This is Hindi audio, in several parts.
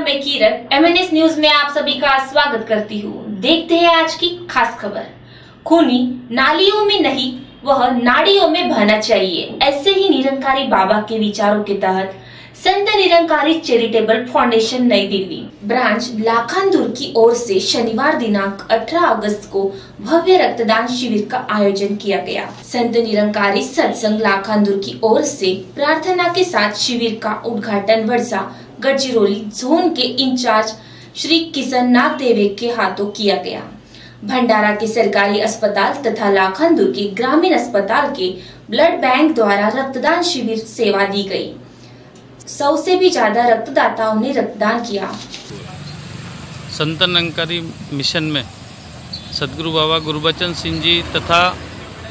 मैं किरण MNS न्यूज में आप सभी का स्वागत करती हूँ। देखते हैं आज की खास खबर। खूनी नालियों में नहीं वह नाड़ियों में बहना चाहिए, ऐसे ही निरंकारी बाबा के विचारों के तहत संत निरंकारी चैरिटेबल फाउंडेशन नई दिल्ली ब्रांच लाखांदूर की ओर से शनिवार दिनांक 18 अगस्त को भव्य रक्तदान शिविर का आयोजन किया गया। संत निरंकारी सत्संग लाखांदूर की ओर से प्रार्थना के साथ शिविर का उद्घाटन वर्षा गढ़चिरौली जोन के इंचार्ज श्री किशन नागदेवे के हाथों किया गया। भंडारा के सरकारी अस्पताल तथा लाखांदूर के ग्रामीण अस्पताल के ब्लड बैंक द्वारा रक्तदान शिविर सेवा दी गई। 100 से भी ज्यादा रक्तदाताओं ने रक्तदान किया। संत निरंकारी मिशन में सदगुरु बाबा गुरबचन सिंह जी तथा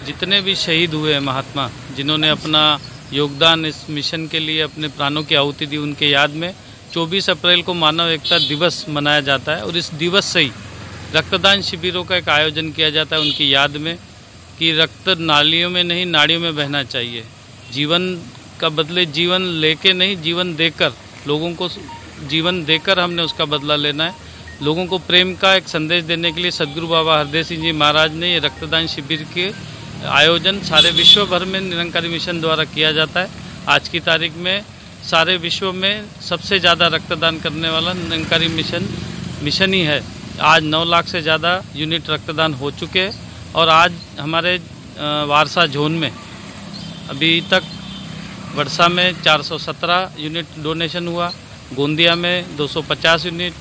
जितने भी शहीद हुए महात्मा जिन्होंने अपना योगदान इस मिशन के लिए अपने प्राणों की आहुति दी, उनके याद में 24 अप्रैल को मानव एकता दिवस मनाया जाता है और इस दिवस से ही रक्तदान शिविरों का एक आयोजन किया जाता है उनकी याद में कि रक्त नालियों में नहीं नाड़ियों में बहना चाहिए। जीवन का बदले जीवन लेके नहीं, जीवन देकर, लोगों को जीवन देकर हमने उसका बदला लेना है। लोगों को प्रेम का एक संदेश देने के लिए सदगुरु बाबा हरदेव सिंह जी महाराज ने ये रक्तदान शिविर के आयोजन सारे विश्व भर में निरंकारी मिशन द्वारा किया जाता है। आज की तारीख में सारे विश्व में सबसे ज़्यादा रक्तदान करने वाला निरंकारी मिशन ही है। आज 9 लाख से ज़्यादा यूनिट रक्तदान हो चुके हैं और आज हमारे वारसा जोन में अभी तक वर्षा में 417 यूनिट डोनेशन हुआ, गोंदिया में 250 यूनिट,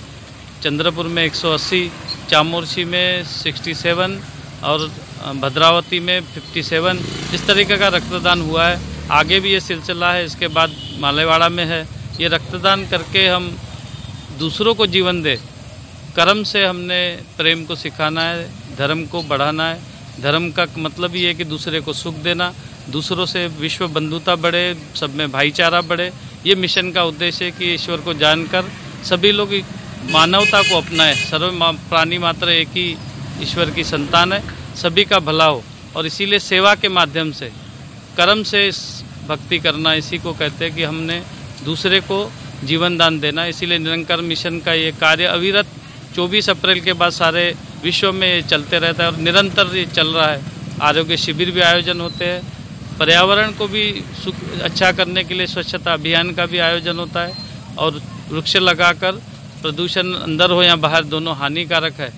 चंद्रपुर में 180, चामोर्शी में 67 और भद्रावती में 57 इस तरीके का रक्तदान हुआ है। आगे भी ये सिलसिला है, इसके बाद मालेवाड़ा में है। ये रक्तदान करके हम दूसरों को जीवन दे, कर्म से हमने प्रेम को सिखाना है, धर्म को बढ़ाना है। धर्म का मतलब ये है कि दूसरे को सुख देना, दूसरों से विश्व बंधुता बढ़े, सब में भाईचारा बढ़े। ये मिशन का उद्देश्य है कि ईश्वर को जानकर सभी लोग मानवता को अपनाएं। सर्व प्राणी मात्र एक ही ईश्वर की संतान है, सभी का भला हो और इसीलिए सेवा के माध्यम से, कर्म से भक्ति करना, इसी को कहते हैं कि हमने दूसरे को जीवन दान देना। इसीलिए निरंकार मिशन का ये कार्य अविरत 24 अप्रैल के बाद सारे विश्व में ये चलते रहता है और निरंतर ये चल रहा है। आरोग्य शिविर भी आयोजन होते हैं, पर्यावरण को भी अच्छा करने के लिए स्वच्छता अभियान का भी आयोजन होता है और वृक्ष लगाकर प्रदूषण अंदर हो या बाहर दोनों हानिकारक है।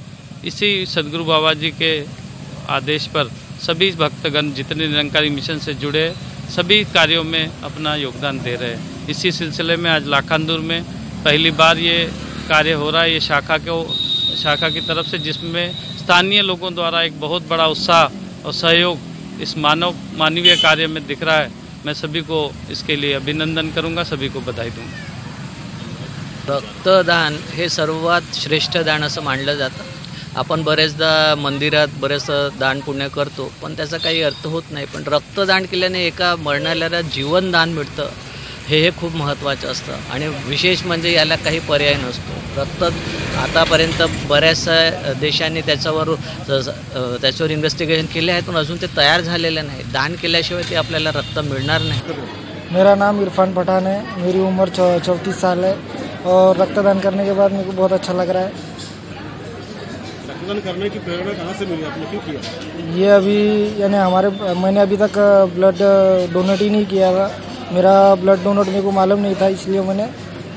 इसी सदगुरु बाबा जी के आदेश पर सभी भक्तगण जितने निरंकारी मिशन से जुड़े सभी कार्यों में अपना योगदान दे रहे हैं। इसी सिलसिले में आज लाखांदूर में पहली बार ये कार्य हो रहा है, ये शाखा की तरफ से, जिसमें स्थानीय लोगों द्वारा एक बहुत बड़ा उत्साह और सहयोग इस मानवीय कार्य में दिख रहा है। मैं सभी को इसके लिए अभिनंदन करूंगा, सभी को बधाई दूंगा। रक्तदान हे सर्वात श्रेष्ठ दान असं मानलं जातं। आपण बरेचदा मंदिरात बरेच दान पुण्य करतो, पण त्याचा काही अर्थ होत नाही। पण रक्तदान केल्याने एका मरणाऱ्याला जीवनदान मिळतं, हे खूप महत्त्वाचं असतं आणि विशेष म्हणजे याला काही पर्याय नसतो। रक्त आतापर्यंत बऱ्याचशा देशांनी त्याच्यावर इन्व्हेस्टिगेशन केले आहेत, पण अजून ते तयार झालेले नाही। दान केल्याशिवाय ते आपल्याला रक्त मिळणार नाही। मेरा नाम इरफान पठान है, मेरी उम्र 34 साल है और रक्तदान करने के बाद मेरे को बहुत अच्छा लग रहा है। रक्तदान करने की प्रेरणा कहाँ से मिली, आपने क्यों किया? ये अभी यानी मैंने अभी तक ब्लड डोनेट ही नहीं किया था। मेरा ब्लड डोनेट मेरे को मालूम नहीं था, इसलिए मैंने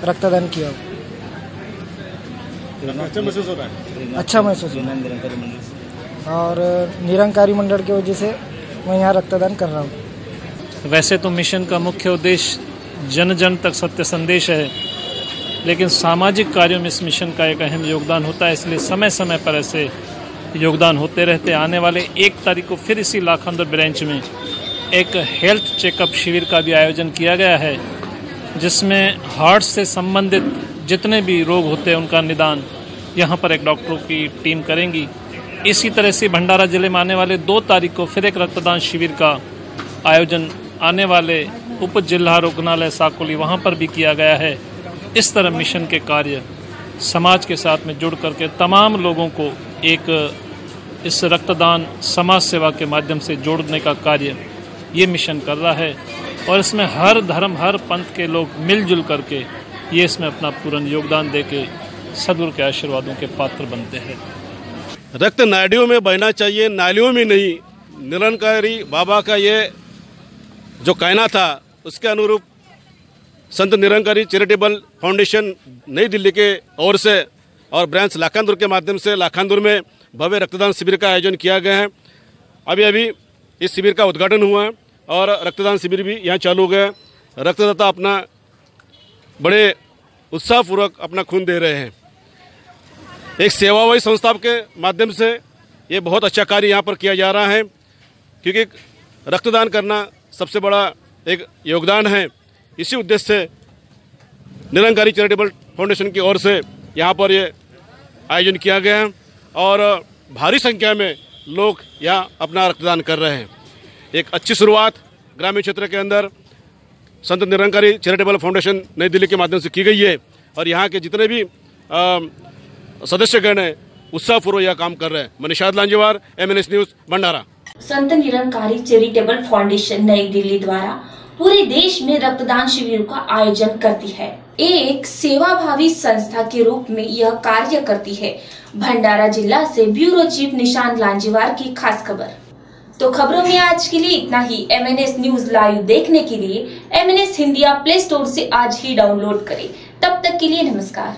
रक्तदान किया। अच्छा महसूस हो रहा है? अच्छा महसूस हो रहा है और निरंकारी मंडल की वजह से मैं यहाँ रक्तदान कर रहा हूँ। वैसे तो मिशन का मुख्य उद्देश्य जन जन तक सत्य संदेश है, लेकिन सामाजिक कार्यों में इस मिशन का एक अहम योगदान होता है, इसलिए समय समय पर ऐसे योगदान होते रहते। आने वाले 1 तारीख को फिर इसी लाखांदूर ब्रांच में एक हेल्थ चेकअप शिविर का भी आयोजन किया गया है, जिसमें हार्ट से संबंधित जितने भी रोग होते हैं उनका निदान यहाँ पर एक डॉक्टरों की टीम करेंगी। इसी तरह से भंडारा जिले में आने वाले 2 तारीख को फिर एक रक्तदान शिविर का आयोजन आने वाले उप जिला रुग्णालय साकोली वहाँ पर भी किया गया है। इस तरह मिशन के कार्य समाज के साथ में जुड़ करके तमाम लोगों को एक इस रक्तदान समाज सेवा के माध्यम से जोड़ने का कार्य ये मिशन कर रहा है और इसमें हर धर्म हर पंथ के लोग मिलजुल करके ये इसमें अपना पूर्ण योगदान दे के सदगुरु के आशीर्वादों के पात्र बनते हैं। रक्त नाड़ियों में बहना चाहिए, नालियों में नहीं। निरंकारी बाबा का ये जो कहना था उसके अनुरूप संत निरंकारी चैरिटेबल फाउंडेशन नई दिल्ली के ओर से और ब्रांच लाखांदुर के माध्यम से लाखांदुर में भव्य रक्तदान शिविर का आयोजन किया गया है। अभी इस शिविर का उद्घाटन हुआ है और रक्तदान शिविर भी यहाँ चालू हो गया है। रक्तदाता अपना बड़े उत्साहपूर्वक अपना खून दे रहे हैं। एक सेवाभावी संस्था के माध्यम से ये बहुत अच्छा कार्य यहाँ पर किया जा रहा है, क्योंकि रक्तदान करना सबसे बड़ा एक योगदान है। इसी उद्देश्य से निरंकारी चैरिटेबल फाउंडेशन की ओर से यहाँ पर ये आयोजन किया गया है और भारी संख्या में लोग यहाँ अपना रक्तदान कर रहे हैं। एक अच्छी शुरुआत ग्रामीण क्षेत्र के अंदर संत निरंकारी चैरिटेबल फाउंडेशन नई दिल्ली के माध्यम से की गई है और यहाँ के जितने भी सदस्यगण हैं उत्साहपूर्वक यह काम कर रहे हैं। मनीषाद लांजेवार, MNS न्यूज, भंडारा। संत निरंकारी चैरिटेबल फाउंडेशन नई दिल्ली द्वारा पूरे देश में रक्तदान शिविरों का आयोजन करती है। एक सेवाभावी संस्था के रूप में यह कार्य करती है। भंडारा जिला से ब्यूरो चीफ निशांत लांजेवार की खास खबर। तो खबरों में आज के लिए इतना ही। MNS न्यूज लाइव देखने के लिए MNS हिंदी प्ले स्टोर से आज ही डाउनलोड करें। तब तक के लिए नमस्कार।